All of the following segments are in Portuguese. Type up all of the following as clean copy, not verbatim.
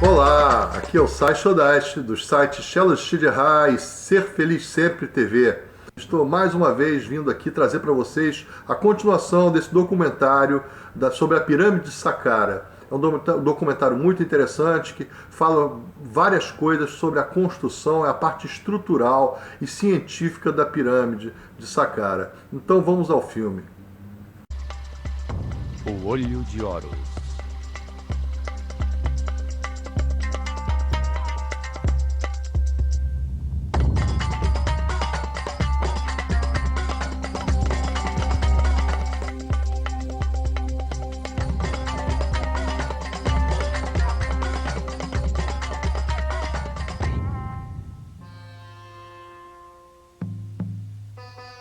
Olá, aqui é o Sai Shodashi, dos sites Shello High e Ser Feliz Sempre TV. Estou mais uma vez vindo aqui trazer para vocês a continuação desse documentário sobre a pirâmide de Saqqara. É um documentário muito interessante que fala várias coisas sobre a construção, a parte estrutural e científica da pirâmide de Saqqara. Então vamos ao filme. O Olho de Horus.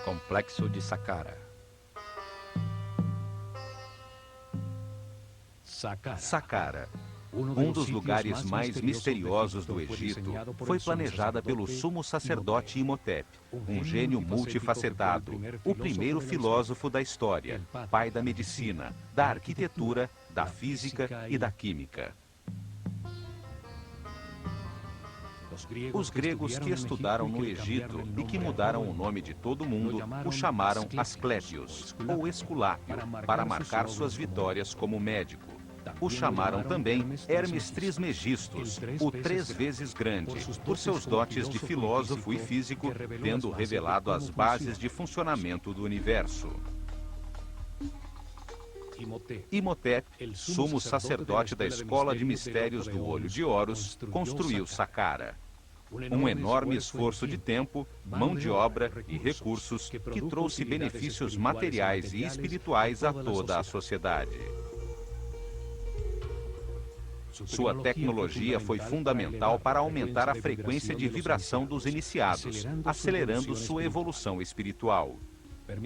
Complexo de Saqqara. Saqqara, um dos lugares mais misteriosos do Egito, foi planejada pelo sumo sacerdote Imhotep, um gênio multifacetado, o primeiro filósofo da história, pai da medicina, da arquitetura, da física e da química. Os gregos que estudaram no Egito e que mudaram o nome de todo mundo o chamaram Asclépios, ou Esculápio, para marcar suas vitórias como médico. O chamaram também Hermes Trismegistus, o 3 vezes grande, por seus dotes de filósofo e físico, tendo revelado as bases de funcionamento do universo. Imhotep, sumo sacerdote da Escola de Mistérios do Olho de Horus, construiu Saqqara. Um enorme esforço de tempo, mão de obra e recursos que trouxe benefícios materiais e espirituais a toda a sociedade. Sua tecnologia foi fundamental para aumentar a frequência de vibração dos iniciados, acelerando sua evolução espiritual.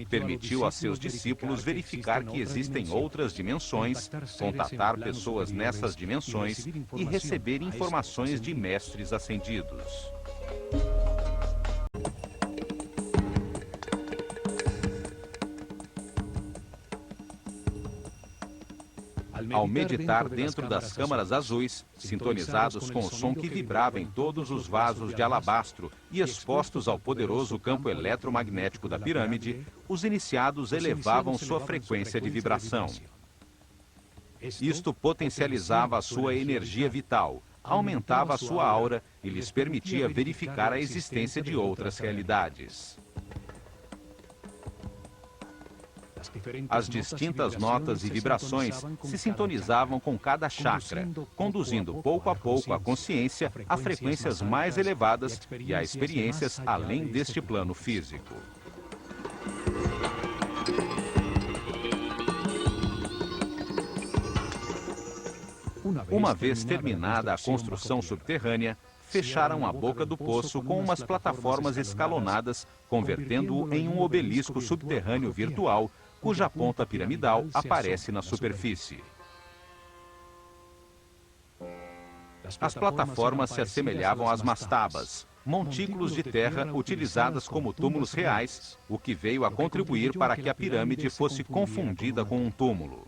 Permitiu a seus discípulos verificar que existem outras dimensões, contatar pessoas nessas dimensões e receber informações de mestres ascendidos. Ao meditar dentro das câmaras azuis, sintonizados com o som que vibrava em todos os vasos de alabastro e expostos ao poderoso campo eletromagnético da pirâmide, os iniciados elevavam sua frequência de vibração. Isto potencializava a sua energia vital, aumentava a sua aura e lhes permitia verificar a existência de outras realidades. As distintas notas e vibrações se sintonizavam com cada chakra, conduzindo pouco a pouco a consciência a frequências mais elevadas e a experiências além deste plano físico. Uma vez terminada a construção subterrânea, fecharam a boca do poço com umas plataformas escalonadas, convertendo-o em um obelisco subterrâneo virtual, cuja ponta piramidal aparece na superfície. As plataformas se assemelhavam às mastabas, montículos de terra utilizadas como túmulos reais, o que veio a contribuir para que a pirâmide fosse confundida com um túmulo.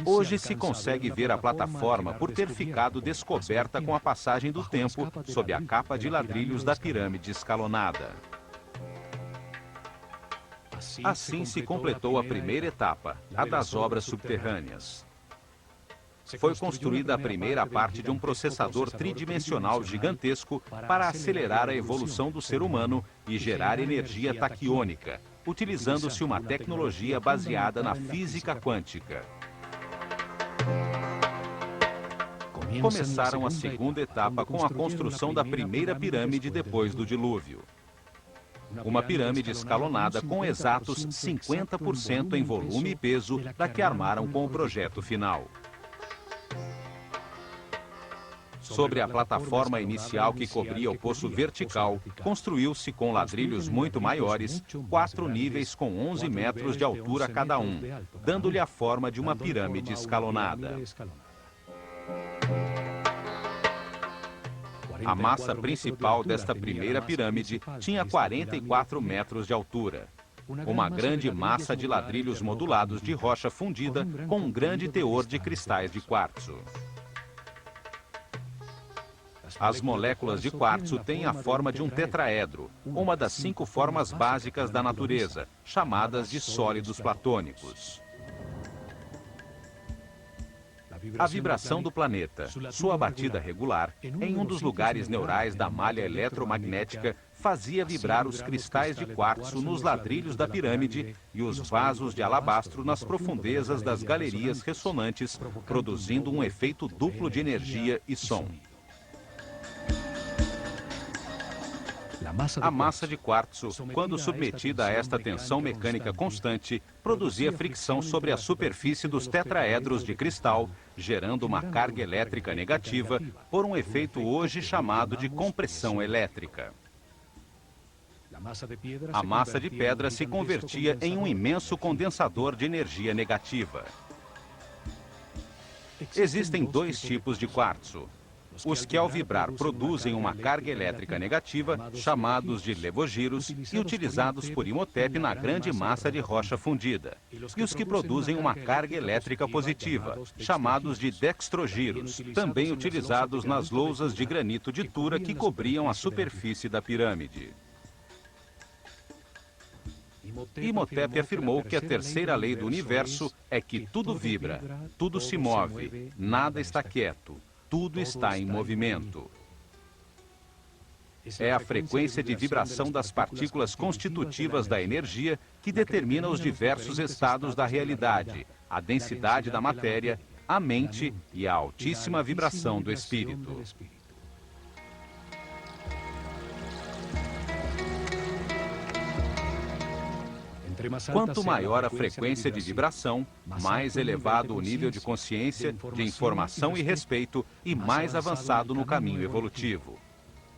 Hoje se consegue ver a plataforma por ter ficado descoberta com a passagem do tempo sob a capa de ladrilhos da pirâmide escalonada. Assim se completou a primeira etapa, a das obras subterrâneas. Foi construída a primeira parte de um processador tridimensional gigantesco para acelerar a evolução do ser humano e gerar energia taquiônica, utilizando-se uma tecnologia baseada na física quântica. Começaram a segunda etapa com a construção da primeira pirâmide depois do dilúvio. Uma pirâmide escalonada com exatos 50% em volume e peso da que armaram com o projeto final. Sobre a plataforma inicial que cobria o poço vertical, construiu-se com ladrilhos muito maiores, 4 níveis com 11 metros de altura cada um, dando-lhe a forma de uma pirâmide escalonada. A massa principal desta primeira pirâmide tinha 44 metros de altura. uma grande massa de ladrilhos modulados de rocha fundida com um grande teor de cristais de quartzo. As moléculas de quartzo têm a forma de um tetraedro, uma das 5 formas básicas da natureza, chamadas de sólidos platônicos. A vibração do planeta, sua batida regular, em um dos lugares neurais da malha eletromagnética, fazia vibrar os cristais de quartzo nos ladrilhos da pirâmide e os vasos de alabastro nas profundezas das galerias ressonantes, produzindo um efeito duplo de energia e som. A massa de quartzo, quando submetida a esta tensão mecânica constante, produzia fricção sobre a superfície dos tetraedros de cristal, gerando uma carga elétrica negativa por um efeito hoje chamado de compressão elétrica. A massa de pedra se convertia em um imenso condensador de energia negativa. Existem 2 tipos de quartzo. Os que ao vibrar produzem uma carga elétrica negativa, chamados de levogiros, e utilizados por Imhotep na grande massa de rocha fundida. E os que produzem uma carga elétrica positiva, chamados de dextrogiros, também utilizados nas lousas de granito de Tura que cobriam a superfície da pirâmide. Imhotep afirmou que a terceira lei do universo é que tudo vibra, tudo se move, nada está quieto. Tudo está em movimento. É a frequência de vibração das partículas constitutivas da energia que determina os diversos estados da realidade, a densidade da matéria, a mente e a altíssima vibração do espírito. Quanto maior a frequência de vibração, mais elevado o nível de consciência, de informação e respeito e mais avançado no caminho evolutivo.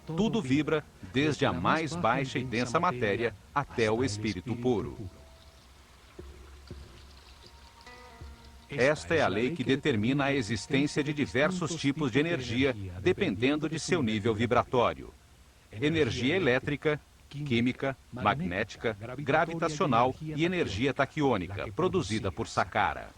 Tudo vibra, desde a mais baixa e densa matéria até o espírito puro. Esta é a lei que determina a existência de diversos tipos de energia, dependendo de seu nível vibratório. Energia elétrica, química, magnética, gravitacional e energia taquiônica, produzida por Saqqara.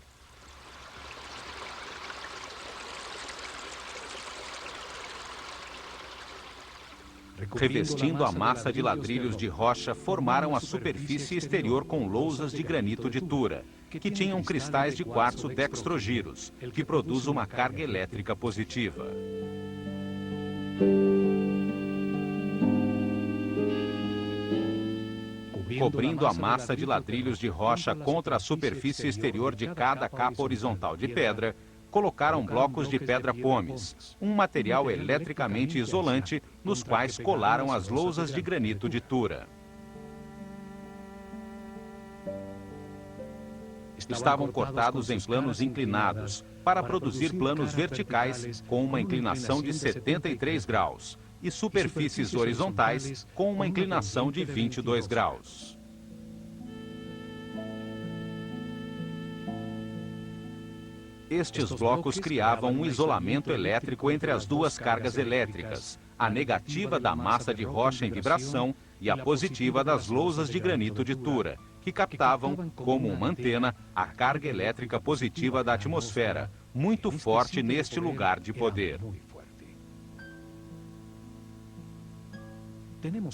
Revestindo a massa de ladrilhos de rocha, formaram a superfície exterior com lousas de granito de Tura, que tinham cristais de quartzo dextrogiros, que produz uma carga elétrica positiva. Cobrindo a massa de ladrilhos de rocha contra a superfície exterior de cada capa horizontal de pedra, colocaram blocos de pedra pómez, um material eletricamente isolante, nos quais colaram as lousas de granito de Tura. Estavam cortados em planos inclinados, para produzir planos verticais com uma inclinação de 73 graus, e superfícies horizontais com uma inclinação de 22 graus. Estes blocos criavam um isolamento elétrico entre as duas cargas elétricas, a negativa da massa de rocha em vibração e a positiva das lousas de granito de Tura, que captavam, como uma antena, a carga elétrica positiva da atmosfera, muito forte neste lugar de poder.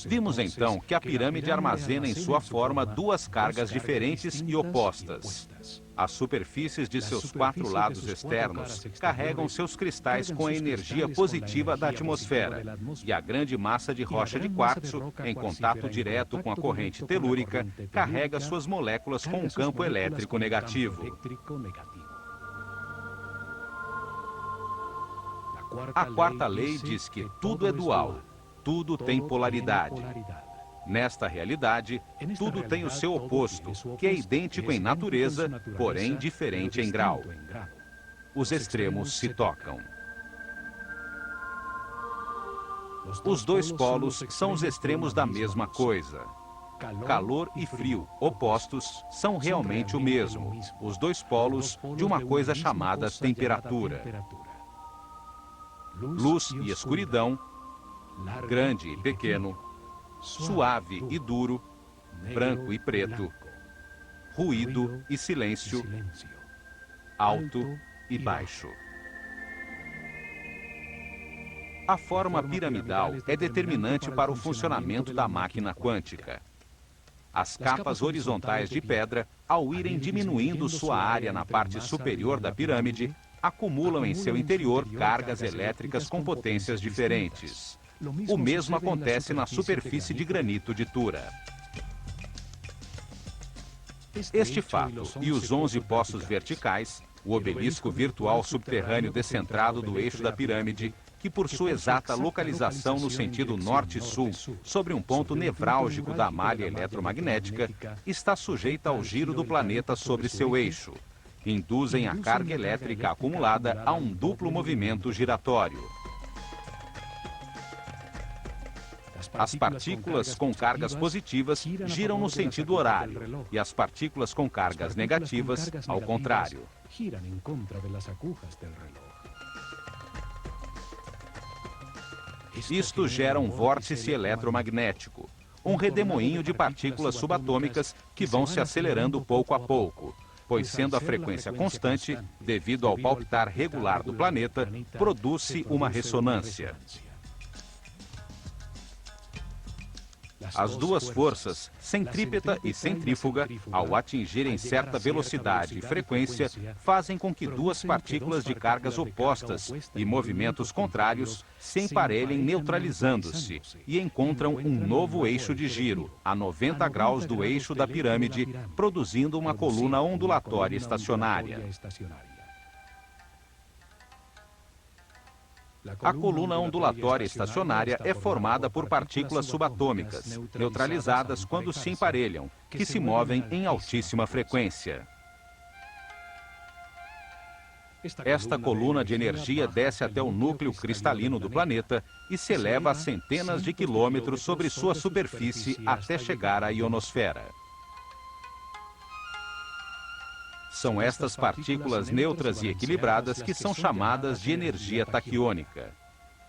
Vimos então que a pirâmide armazena em sua forma 2 cargas diferentes e opostas. As superfícies de seus 4 lados externos carregam seus cristais com a energia positiva da atmosfera, e a grande massa de rocha de quartzo, em contato direto com a corrente telúrica, carrega suas moléculas com um campo elétrico negativo. A quarta lei diz que tudo é dual. Tudo tem polaridade. Nesta realidade, tudo tem o seu oposto, que é idêntico em natureza, porém diferente em grau. Os extremos se tocam. Os 2 polos são os extremos da mesma coisa. Calor e frio, opostos, são realmente o mesmo, os 2 polos de uma coisa chamada temperatura. Luz e escuridão, grande e pequeno, suave e duro, branco e preto, ruído e silêncio, alto e baixo. A forma piramidal é determinante para o funcionamento da máquina quântica. As capas horizontais de pedra, ao irem diminuindo sua área na parte superior da pirâmide, acumulam em seu interior cargas elétricas com potências diferentes. O mesmo acontece na superfície de granito de Tura. Este fato e os 11 poços verticais, o obelisco virtual subterrâneo descentrado do eixo da pirâmide, que por sua exata localização no sentido norte-sul, sobre um ponto nevrálgico da malha eletromagnética, está sujeita ao giro do planeta sobre seu eixo, induzem a carga elétrica acumulada a um duplo movimento giratório. As partículas com cargas positivas giram no sentido horário e as partículas com cargas negativas ao contrário. Isto gera um vórtice eletromagnético, um redemoinho de partículas subatômicas que vão se acelerando pouco a pouco, pois sendo a frequência constante, devido ao palpitar regular do planeta, produz-se uma ressonância. As duas forças, centrípeta e centrífuga, ao atingirem certa velocidade e frequência, fazem com que duas partículas de cargas opostas e movimentos contrários se emparelhem neutralizando-se e encontram um novo eixo de giro, a 90 graus do eixo da pirâmide, produzindo uma coluna ondulatória estacionária. A coluna ondulatória estacionária é formada por partículas subatômicas, neutralizadas quando se emparelham, que se movem em altíssima frequência. Esta coluna de energia desce até o núcleo cristalino do planeta e se eleva a centenas de quilômetros sobre sua superfície até chegar à ionosfera. São estas partículas neutras e equilibradas que são chamadas de energia taquiônica.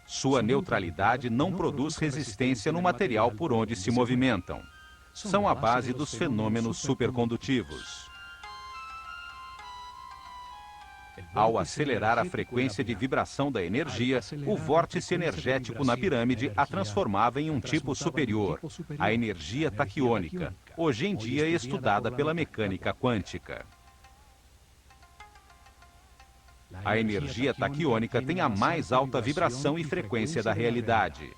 Sua neutralidade não produz resistência no material por onde se movimentam. São a base dos fenômenos supercondutivos. Ao acelerar a frequência de vibração da energia, o vórtice energético na pirâmide a transformava em um tipo superior, a energia taquiônica, hoje em dia estudada pela mecânica quântica. A energia taquiônica tem a mais alta vibração e frequência da realidade.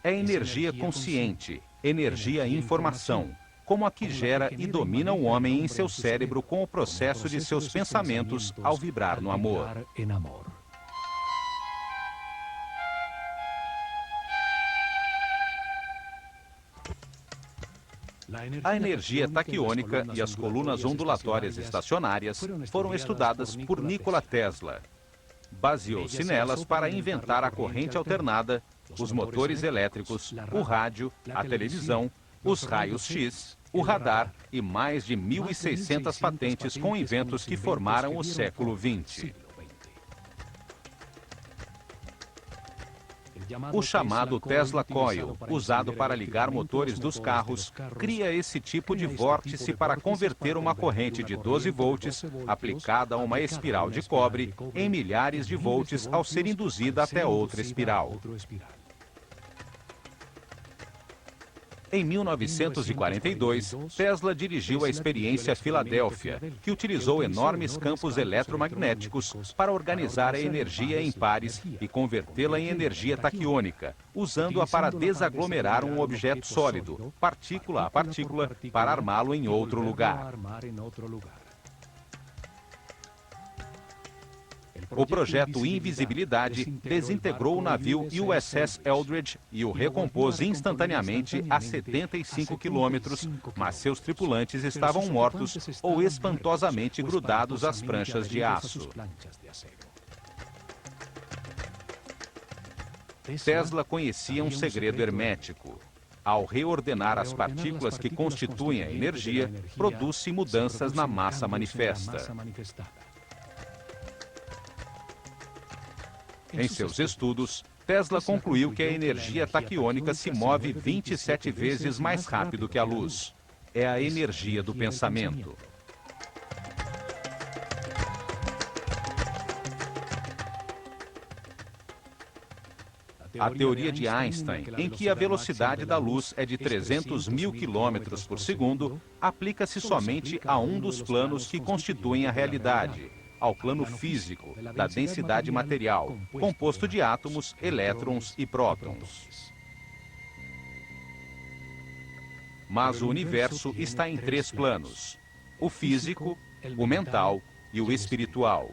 É energia consciente, energia informação, como a que gera e domina o homem em seu cérebro com o processo de seus pensamentos ao vibrar no amor. A energia taquiônica e as colunas ondulatórias estacionárias foram estudadas por Nikola Tesla. Baseou-se nelas para inventar a corrente alternada, os motores elétricos, o rádio, a televisão, os raios-x, o radar e mais de 1.600 patentes com inventos que formaram o século XX. O chamado Tesla Coil, usado para ligar motores dos carros, cria esse tipo de vórtice para converter uma corrente de 12 volts, aplicada a uma espiral de cobre, em milhares de volts ao ser induzida até outra espiral. Em 1942, Tesla dirigiu a experiência Filadélfia, que utilizou enormes campos eletromagnéticos para organizar a energia em pares e convertê-la em energia taquiônica, usando-a para desaglomerar um objeto sólido, partícula a partícula, para armá-lo em outro lugar. O projeto Invisibilidade desintegrou o navio USS Eldridge e o recompôs instantaneamente a 75 quilômetros, mas seus tripulantes estavam mortos ou espantosamente grudados às pranchas de aço. Tesla conhecia um segredo hermético. Ao reordenar as partículas que constituem a energia, produz-se mudanças na massa manifesta. Em seus estudos, Tesla concluiu que a energia taquiônica se move 27 vezes mais rápido que a luz. É a energia do pensamento. A teoria de Einstein, em que a velocidade da luz é de 300 mil quilômetros por segundo, aplica-se somente a um dos planos que constituem a realidade, ao plano físico, da densidade material, composto de átomos, elétrons e prótons. Mas o universo está em 3 planos: o físico, o mental e o espiritual.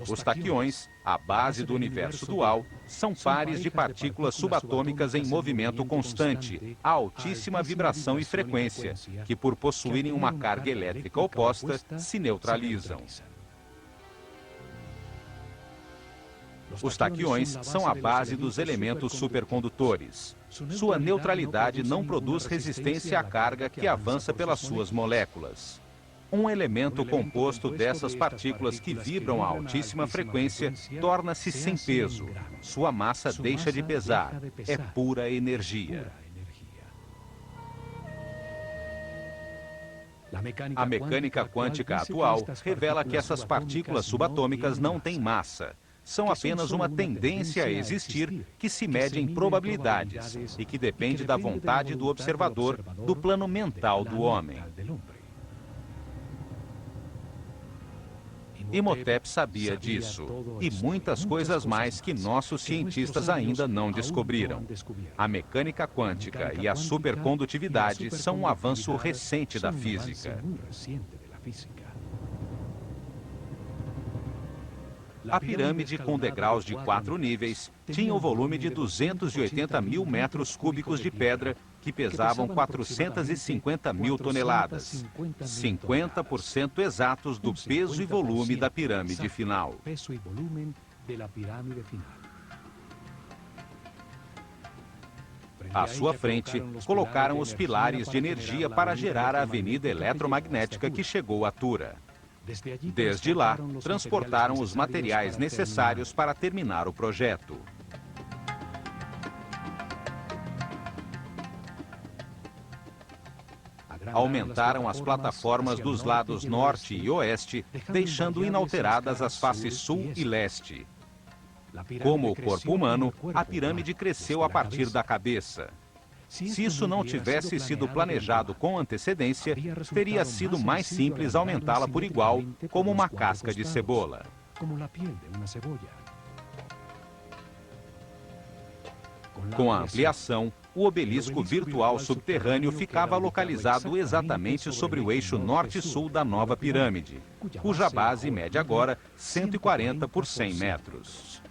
Os taquiões, a base do universo dual, são pares de partículas subatômicas em movimento constante, a altíssima vibração e frequência, que por possuírem uma carga elétrica oposta, se neutralizam. Os taquiões são a base dos elementos supercondutores. Sua neutralidade não produz resistência à carga que avança pelas suas moléculas. Um elemento composto dessas partículas que vibram a altíssima frequência torna-se sem peso. Sua massa deixa de pesar. É pura energia. A mecânica quântica atual revela que essas partículas subatômicas não têm massa. São apenas uma tendência a existir que se mede em probabilidades e que depende da vontade do observador, do plano mental do homem. Imhotep sabia disso, e muitas coisas mais que nossos cientistas ainda não descobriram. A mecânica quântica e a supercondutividade são um avanço recente da física. A pirâmide, com degraus de 4 níveis, tinha o volume de 280 mil metros cúbicos de pedra, que pesavam 450 mil toneladas, 50% exatos do peso e volume da pirâmide final. À sua frente, colocaram os pilares de energia para gerar a avenida eletromagnética que chegou à Tura. Desde lá, transportaram os materiais necessários para terminar o projeto. Aumentaram as plataformas dos lados norte e oeste, deixando inalteradas as faces sul e leste. Como o corpo humano, a pirâmide cresceu a partir da cabeça. Se isso não tivesse sido planejado com antecedência, teria sido mais simples aumentá-la por igual, como uma casca de cebola. Com a ampliação, o obelisco virtual subterrâneo ficava localizado exatamente sobre o eixo norte-sul da nova pirâmide, cuja base mede agora 140 por 100 metros.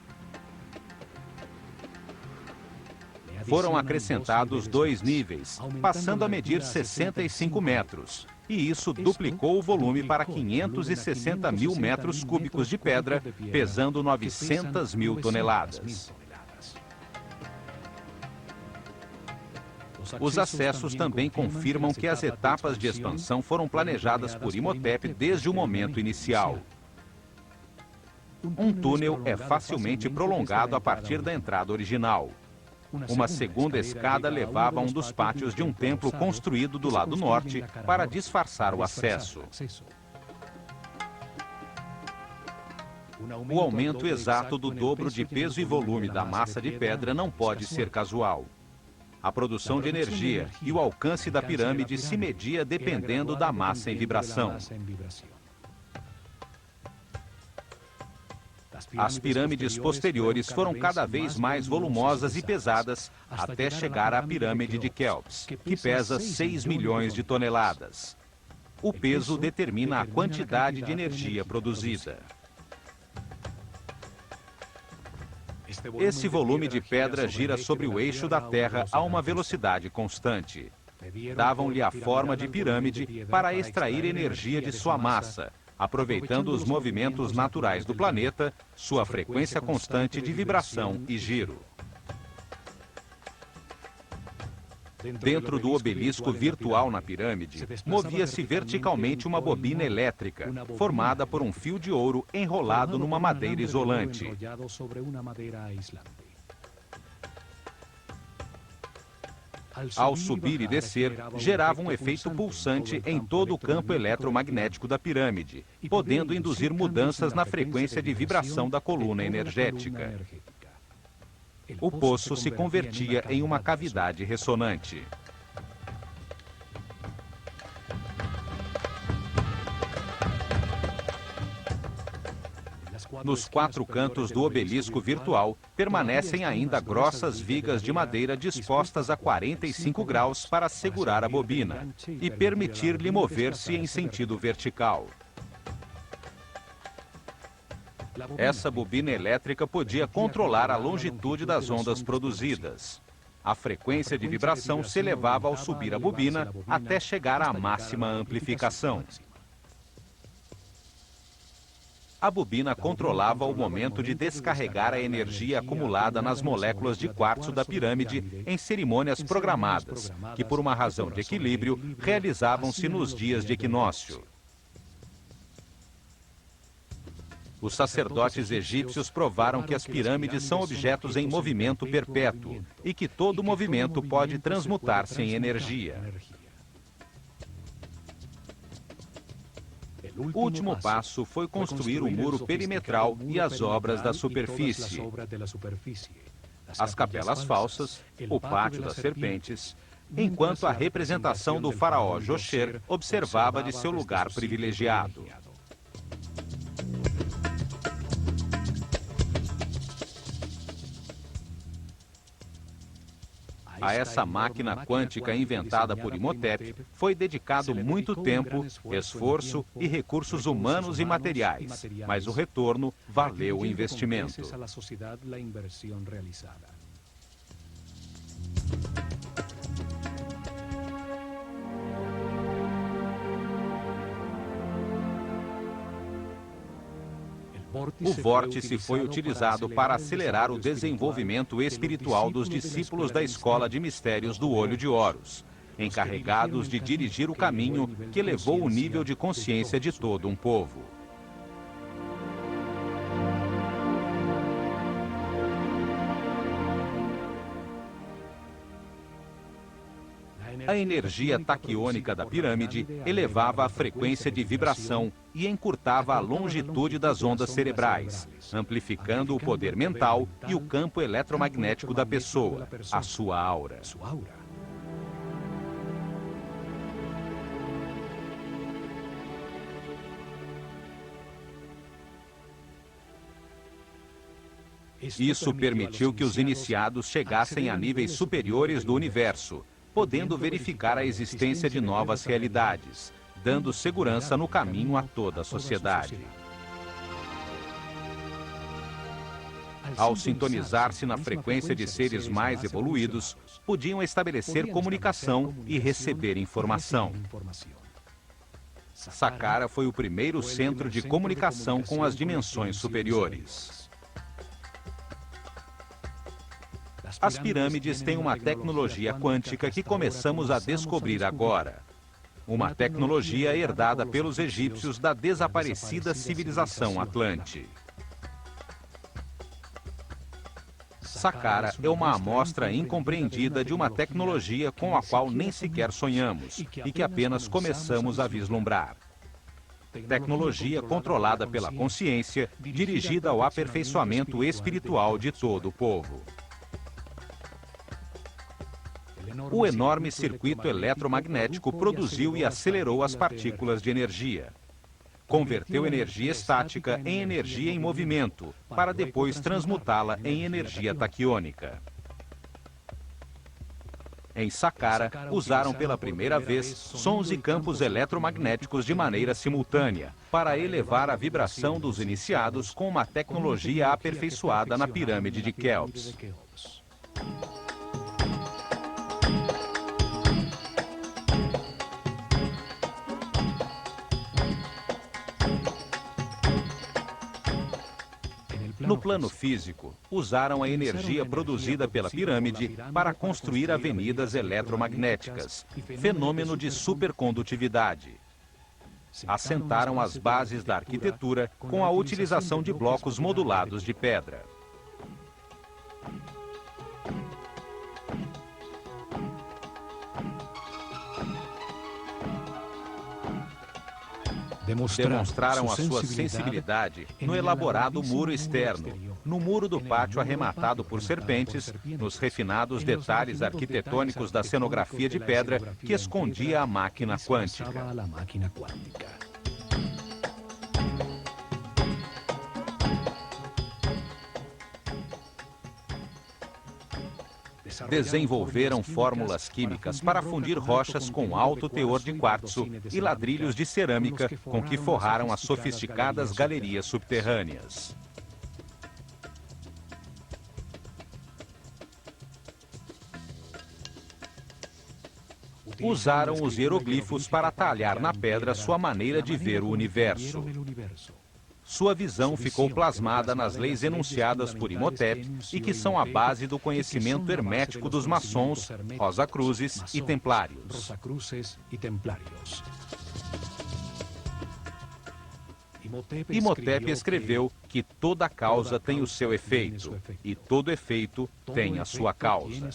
Foram acrescentados 2 níveis, passando a medir 65 metros, e isso duplicou o volume para 560 mil metros cúbicos de pedra, pesando 900 mil toneladas. Os acessos também confirmam que as etapas de expansão foram planejadas por Imhotep desde o momento inicial. Um túnel é facilmente prolongado a partir da entrada original. Uma segunda escada levava a um dos pátios de um templo construído do lado norte para disfarçar o acesso. O aumento exato do dobro de peso e volume da massa de pedra não pode ser casual. A produção de energia e o alcance da pirâmide se media dependendo da massa em vibração. As pirâmides posteriores foram cada vez mais volumosas e pesadas até chegar à pirâmide de Quéops, que pesa 6 milhões de toneladas. O peso determina a quantidade de energia produzida. Esse volume de pedra gira sobre o eixo da Terra a uma velocidade constante. Davam-lhe a forma de pirâmide para extrair energia de sua massa, aproveitando os movimentos naturais do planeta, sua frequência constante de vibração e giro. Dentro do obelisco virtual na pirâmide, movia-se verticalmente uma bobina elétrica, formada por um fio de ouro enrolado numa madeira isolante. Ao subir e descer, gerava um efeito pulsante em todo o campo eletromagnético da pirâmide, podendo induzir mudanças na frequência de vibração da coluna energética. O poço se convertia em uma cavidade ressonante. Nos 4 cantos do obelisco virtual, permanecem ainda grossas vigas de madeira dispostas a 45 graus para segurar a bobina e permitir-lhe mover-se em sentido vertical. Essa bobina elétrica podia controlar a longitude das ondas produzidas. A frequência de vibração se elevava ao subir a bobina até chegar à máxima amplificação. A bobina controlava o momento de descarregar a energia acumulada nas moléculas de quartzo da pirâmide em cerimônias programadas, que por uma razão de equilíbrio realizavam-se nos dias de equinócio. Os sacerdotes egípcios provaram que as pirâmides são objetos em movimento perpétuo e que todo movimento pode transmutar-se em energia. O último passo foi construir o muro perimetral e as obras da superfície, as capelas falsas, o pátio das serpentes, enquanto a representação do faraó Josher observava de seu lugar privilegiado. A essa máquina quântica inventada por Imhotep foi dedicado muito tempo, esforço e recursos humanos e materiais, mas o retorno valeu o investimento. O vórtice foi utilizado para acelerar o desenvolvimento espiritual dos discípulos da Escola de Mistérios do Olho de Horus, encarregados de dirigir o caminho que elevou o nível de consciência de todo um povo. A energia taquiônica da pirâmide elevava a frequência de vibração e encurtava a longitude das ondas cerebrais, amplificando o poder mental e o campo eletromagnético da pessoa, a sua aura. Isso permitiu que os iniciados chegassem a níveis superiores do universo, podendo verificar a existência de novas realidades, dando segurança no caminho a toda a sociedade. Ao sintonizar-se na frequência de seres mais evoluídos, podiam estabelecer comunicação e receber informação. Saqqara foi o primeiro centro de comunicação com as dimensões superiores. As pirâmides têm uma tecnologia quântica que começamos a descobrir agora. Uma tecnologia herdada pelos egípcios da desaparecida civilização Atlante. Saqqara é uma amostra incompreendida de uma tecnologia com a qual nem sequer sonhamos e que apenas começamos a vislumbrar. Tecnologia controlada pela consciência, dirigida ao aperfeiçoamento espiritual de todo o povo. O enorme circuito eletromagnético produziu e acelerou as partículas de energia. Converteu energia estática em energia em movimento, para depois transmutá-la em energia taquiônica. Em Saqqara, usaram pela primeira vez sons e campos eletromagnéticos de maneira simultânea, para elevar a vibração dos iniciados com uma tecnologia aperfeiçoada na pirâmide de Quéops. No plano físico, usaram a energia produzida pela pirâmide para construir avenidas eletromagnéticas, fenômeno de supercondutividade. Assentaram as bases da arquitetura com a utilização de blocos modulados de pedra. Demonstraram a sua sensibilidade no elaborado muro externo, no muro do pátio arrematado por serpentes, nos refinados detalhes arquitetônicos da cenografia de pedra que escondia a máquina quântica. Desenvolveram fórmulas químicas para fundir rochas com alto teor de quartzo e ladrilhos de cerâmica com que forraram as sofisticadas galerias subterrâneas. Usaram os hieroglifos para talhar na pedra sua maneira de ver o universo. Sua visão ficou plasmada nas leis enunciadas por Imhotep e que são a base do conhecimento hermético dos maçons, Rosacruzes e Templários. Imhotep escreveu que toda causa tem o seu efeito e todo efeito tem a sua causa.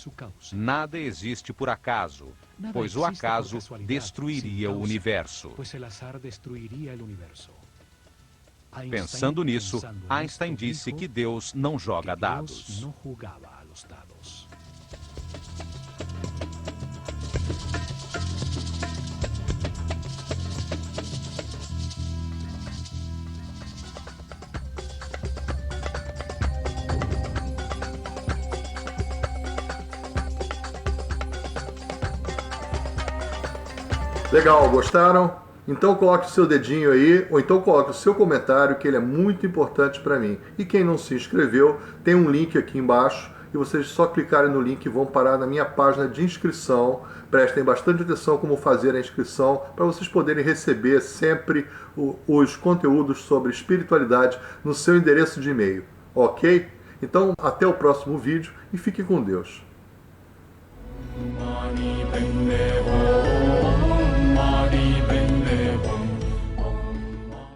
Nada existe por acaso, pois o acaso destruiria o universo. Pensando nisso, Einstein disse que Deus não joga dados. Legal, gostaram? Então coloque o seu dedinho aí, ou então coloque o seu comentário, que ele é muito importante para mim. E quem não se inscreveu, tem um link aqui embaixo, e vocês só clicarem no link e vão parar na minha página de inscrição. Prestem bastante atenção como fazer a inscrição, para vocês poderem receber sempre os conteúdos sobre espiritualidade no seu endereço de e-mail, ok? Então, até o próximo vídeo e fique com Deus.